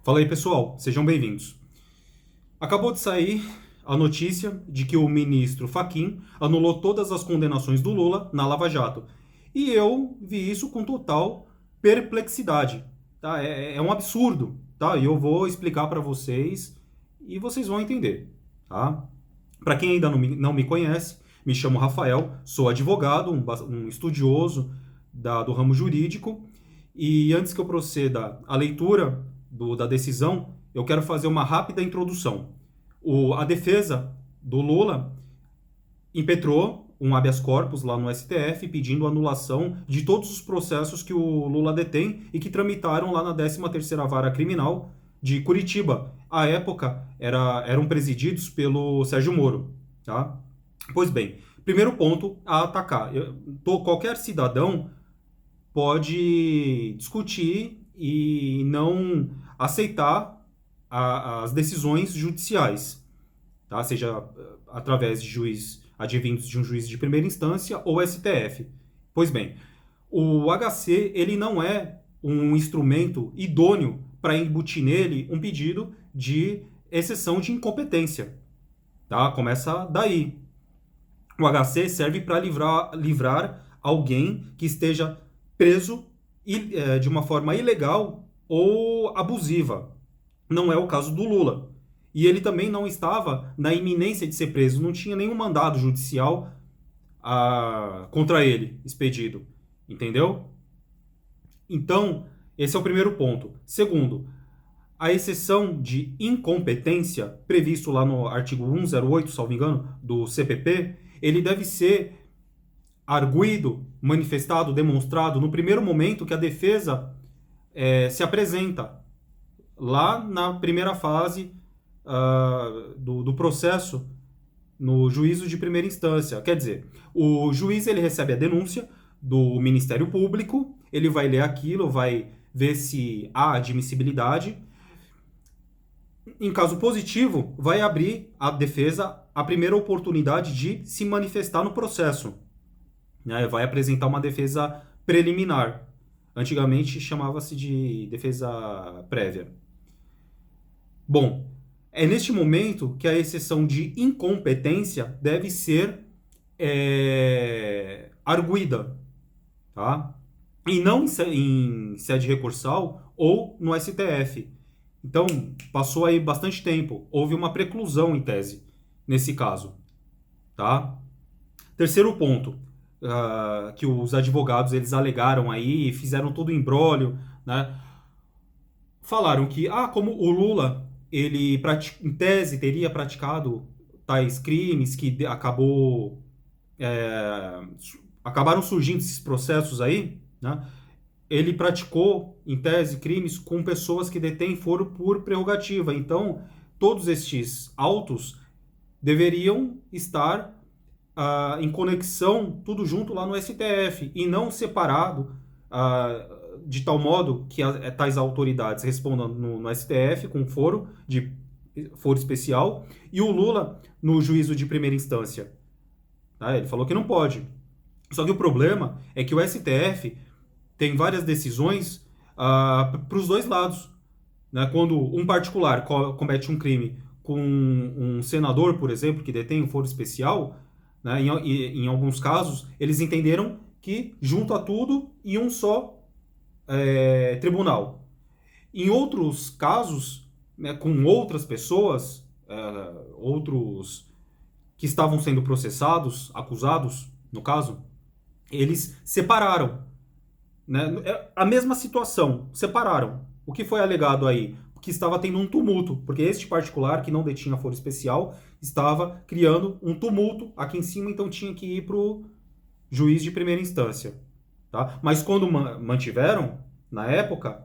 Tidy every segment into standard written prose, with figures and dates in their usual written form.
Fala aí, pessoal, sejam bem-vindos. Acabou de sair a notícia de que o ministro Fachin anulou todas as condenações do Lula na Lava Jato. E eu vi isso com total perplexidade. Tá? É um absurdo, tá? E eu vou explicar para vocês e vocês vão entender, tá? Para quem ainda não me conhece, me chamo Rafael, sou advogado, um estudioso do ramo jurídico. E antes que eu proceda à leitura da decisão, eu quero fazer uma rápida introdução. A defesa do Lula impetrou um habeas corpus lá no STF pedindo anulação de todos os processos que o Lula detém e que tramitaram lá na 13ª Vara Criminal de Curitiba. À época, eram presididos pelo Sérgio Moro. Tá? Pois bem, primeiro ponto a atacar. Qualquer cidadão pode discutir e não aceitar as decisões judiciais, tá? Seja através de advindos de um juiz de primeira instância ou STF. Pois bem, o HC ele não é um instrumento idôneo para embutir nele um pedido de exceção de incompetência. Tá? Começa daí. O HC serve para livrar alguém que esteja preso de uma forma ilegal ou abusiva. Não é o caso do Lula. E ele também não estava na iminência de ser preso, não tinha nenhum mandado judicial contra ele expedido. Entendeu? Então, esse é o primeiro ponto. Segundo, a exceção de incompetência, previsto lá no artigo 108, salvo engano, do CPP, ele deve ser arguido, manifestado, demonstrado no primeiro momento que a defesa se apresenta, lá na primeira fase do processo, no juízo de primeira instância. Quer dizer, o juiz ele recebe a denúncia do Ministério Público, ele vai ler aquilo, vai ver se há admissibilidade. Em caso positivo, vai abrir a defesa a primeira oportunidade de se manifestar no processo. Né? Vai apresentar uma defesa preliminar. Antigamente chamava-se de defesa prévia. Bom, é neste momento que a exceção de incompetência deve ser arguida, tá? E não em sede recursal ou no STF. Então, passou aí bastante tempo. Houve uma preclusão em tese, nesse caso. Tá? Terceiro ponto, que os advogados eles alegaram aí, fizeram todo o imbróglio, né? Falaram que, como o Lula, ele em tese teria praticado tais crimes que acabaram surgindo esses processos aí, né? Ele praticou, em tese, crimes com pessoas que detêm foro por prerrogativa. Então, todos estes autos deveriam estar em conexão, tudo junto lá no STF, e não separado, de tal modo que tais autoridades respondam no STF com foro especial, e o Lula no juízo de primeira instância. Tá? Ele falou que não pode. Só que o problema é que o STF tem várias decisões para os dois lados. Né? Quando um particular comete um crime com um senador, por exemplo, que detém um foro especial, né? Em alguns casos, eles entenderam que junta tudo em um só tribunal. Em outros casos, né, com outras pessoas, outros que estavam sendo processados, acusados, no caso, eles separaram. Né? A mesma situação, separaram. O que foi alegado aí? Que estava tendo um tumulto, porque este particular que não detinha foro especial estava criando um tumulto aqui em cima, então tinha que ir para o juiz de primeira instância. Tá? Mas quando mantiveram, na época,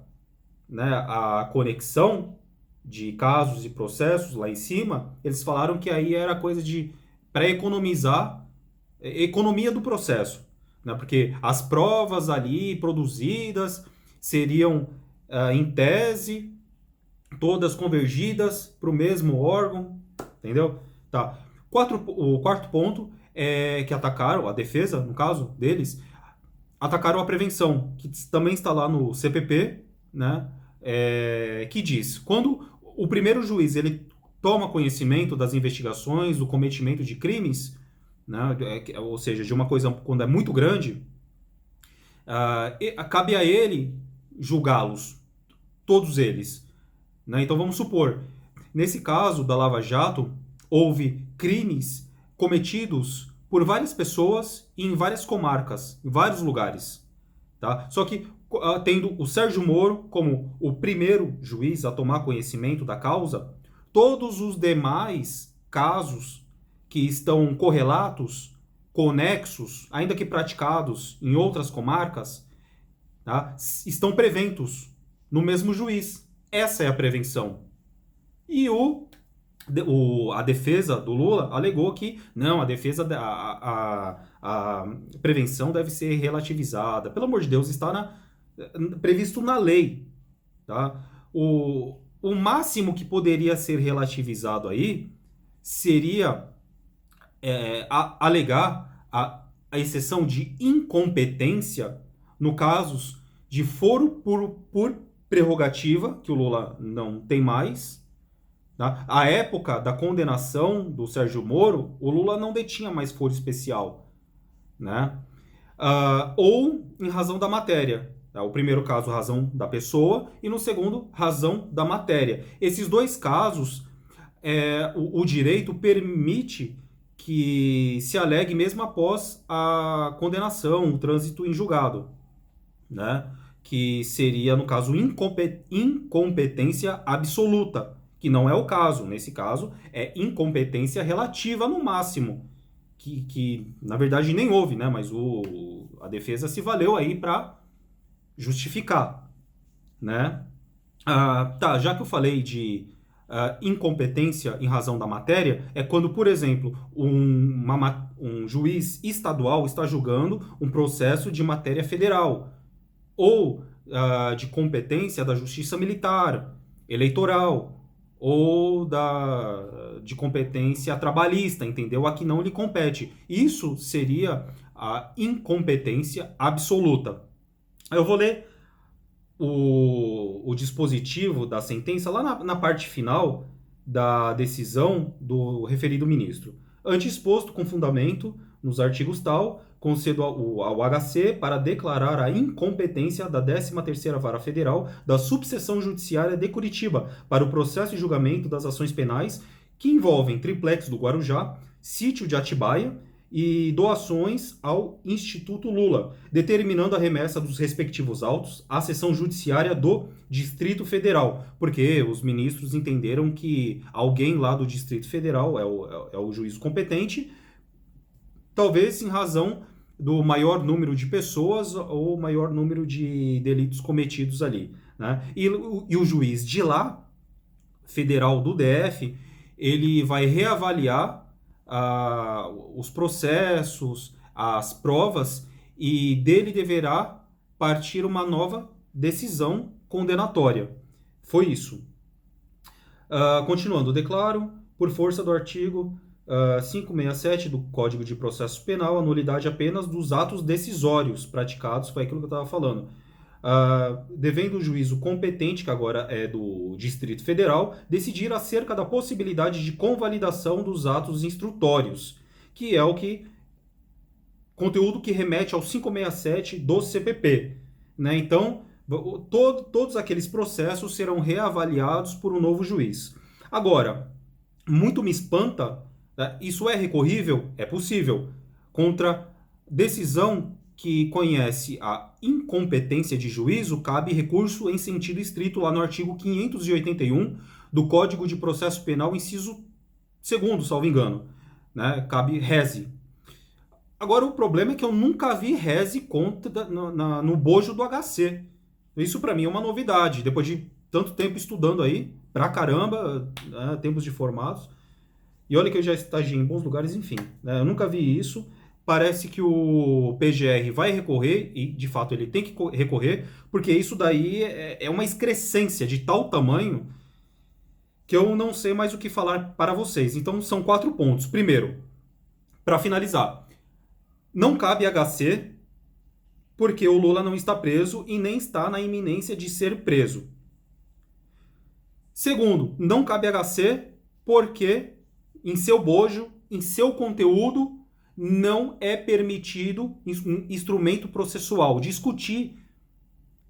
né, a conexão de casos e processos lá em cima, eles falaram que aí era coisa de para economizar, economia do processo. Né? Porque as provas ali produzidas seriam, em tese, todas convergidas para o mesmo órgão, entendeu? Tá. O quarto ponto é que atacaram, a defesa, no caso deles, atacaram a prevenção, que também está lá no CPP, né? que diz, quando o primeiro juiz ele toma conhecimento das investigações, do cometimento de crimes, né, ou seja, de uma coisa quando é muito grande, cabe a ele julgá-los, todos eles. Né? Então vamos supor, nesse caso da Lava Jato, houve crimes cometidos por várias pessoas em várias comarcas, em vários lugares. Tá? Só que tendo o Sérgio Moro como o primeiro juiz a tomar conhecimento da causa, todos os demais casos que estão correlatos, conexos, ainda que praticados em outras comarcas, tá? Estão preventos no mesmo juiz. Essa é a prevenção. E a defesa do Lula alegou que não, a prevenção deve ser relativizada. Pelo amor de Deus, está previsto na lei. Tá? O máximo que poderia ser relativizado aí seria alegar a exceção de incompetência no casos de foro por prerrogativa, que o Lula não tem mais. Tá? À época da condenação do Sérgio Moro, o Lula não detinha mais foro especial. Né? Ou em razão da matéria. Tá? O primeiro caso, razão da pessoa, e no segundo, razão da matéria. Esses dois casos, o direito permite que se alegue mesmo após a condenação, o trânsito em julgado. Né? Que seria, no caso, incompetência absoluta, que não é o caso. Nesse caso, é incompetência relativa no máximo, que na verdade nem houve, né? Mas a defesa se valeu aí para justificar, né? Tá, já que eu falei de incompetência em razão da matéria, é quando, por exemplo, um juiz estadual está julgando um processo de matéria federal, ou de competência da justiça militar, eleitoral, ou de competência trabalhista, entendeu? A que não lhe compete. Isso seria a incompetência absoluta. Eu vou ler o dispositivo da sentença lá na parte final da decisão do referido ministro. Ante exposto com fundamento nos artigos tal, concedo ao HC para declarar a incompetência da 13ª Vara Federal da Subseção Judiciária de Curitiba para o processo e julgamento das ações penais que envolvem triplex do Guarujá, sítio de Atibaia e doações ao Instituto Lula, determinando a remessa dos respectivos autos à seção judiciária do Distrito Federal, porque os ministros entenderam que alguém lá do Distrito Federal é o juiz competente, talvez em razão do maior número de pessoas ou maior número de delitos cometidos ali. Né? E o juiz de lá, federal do DF, ele vai reavaliar os processos, as provas, e dele deverá partir uma nova decisão condenatória. Foi isso. Continuando, declaro, por força do artigo 567 do Código de Processo Penal, a nulidade apenas dos atos decisórios praticados, foi aquilo que eu estava falando. Devendo o juízo competente, que agora é do Distrito Federal, decidir acerca da possibilidade de convalidação dos atos instrutórios, que é conteúdo que remete ao 567 do CPP. Né? Então, todos aqueles processos serão reavaliados por um novo juiz. Agora, muito me espanta, isso é recorrível? É possível. Contra decisão que conhece a incompetência de juízo, cabe recurso em sentido estrito lá no artigo 581 do Código de Processo Penal, inciso 2º, salvo engano. Né? Cabe rese. Agora, o problema é que eu nunca vi rese no bojo do HC. Isso para mim é uma novidade. Depois de tanto tempo estudando aí, pra caramba, né? Tempos de formados. E olha que eu já estagiei em bons lugares, enfim. Né? Eu nunca vi isso. Parece que o PGR vai recorrer, e de fato ele tem que recorrer, porque isso daí é uma excrescência de tal tamanho que eu não sei mais o que falar para vocês. Então são 4 pontos. Primeiro, para finalizar, não cabe HC porque o Lula não está preso e nem está na iminência de ser preso. Segundo, não cabe HC porque em seu bojo, em seu conteúdo, não é permitido instrumento processual. Discutir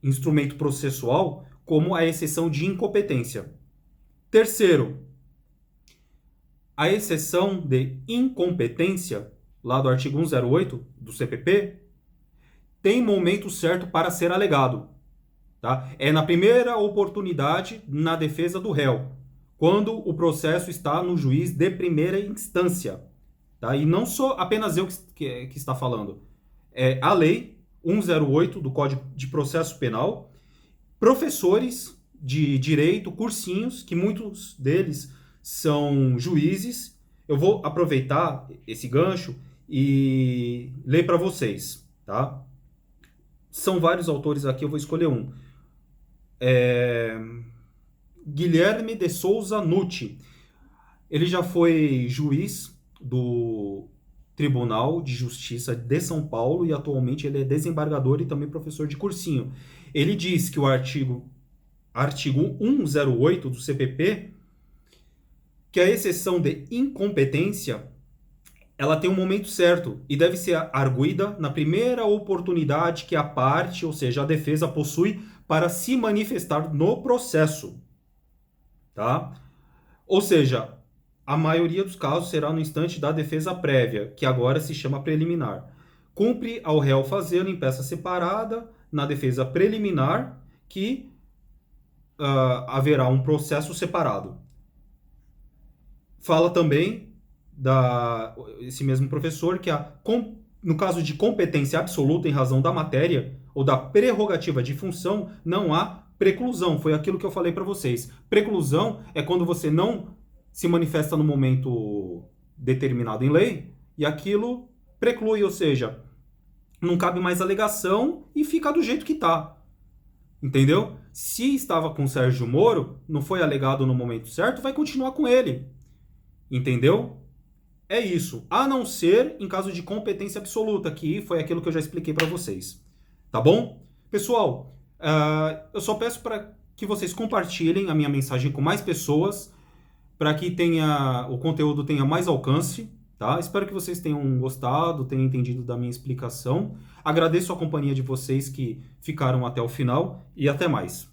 instrumento processual como a exceção de incompetência. Terceiro, a exceção de incompetência, lá do artigo 108 do CPP, tem momento certo para ser alegado. Tá? É na primeira oportunidade na defesa do réu, quando o processo está no juiz de primeira instância. Tá? E não sou apenas eu que está falando. É a lei 108 do Código de Processo Penal, professores de direito, cursinhos, que muitos deles são juízes. Eu vou aproveitar esse gancho e ler para vocês. Tá? São vários autores aqui, eu vou escolher um. Guilherme de Souza Nucci. Ele já foi juiz do Tribunal de Justiça de São Paulo e atualmente ele é desembargador e também professor de cursinho. Ele diz que o artigo 108 do CPP, que a exceção de incompetência, ela tem um momento certo e deve ser arguida na primeira oportunidade que a parte, ou seja, a defesa, possui para se manifestar no processo. Tá? Ou seja, a maioria dos casos será no instante da defesa prévia, que agora se chama preliminar. Cumpre ao réu fazê-lo em peça separada na defesa preliminar, que haverá um processo separado. Fala também esse mesmo professor que no caso de competência absoluta em razão da matéria ou da prerrogativa de função, não há preclusão. Foi aquilo que eu falei para vocês. Preclusão é quando você não se manifesta no momento determinado em lei e aquilo preclui, ou seja, não cabe mais alegação e fica do jeito que está. Entendeu? Se estava com o Sérgio Moro, não foi alegado no momento certo, vai continuar com ele. Entendeu? É isso. A não ser em caso de competência absoluta, que foi aquilo que eu já expliquei para vocês. Tá bom? Pessoal, eu só peço para que vocês compartilhem a minha mensagem com mais pessoas, para que o conteúdo tenha mais alcance. Tá? Espero que vocês tenham gostado, tenham entendido da minha explicação. Agradeço a companhia de vocês que ficaram até o final e até mais.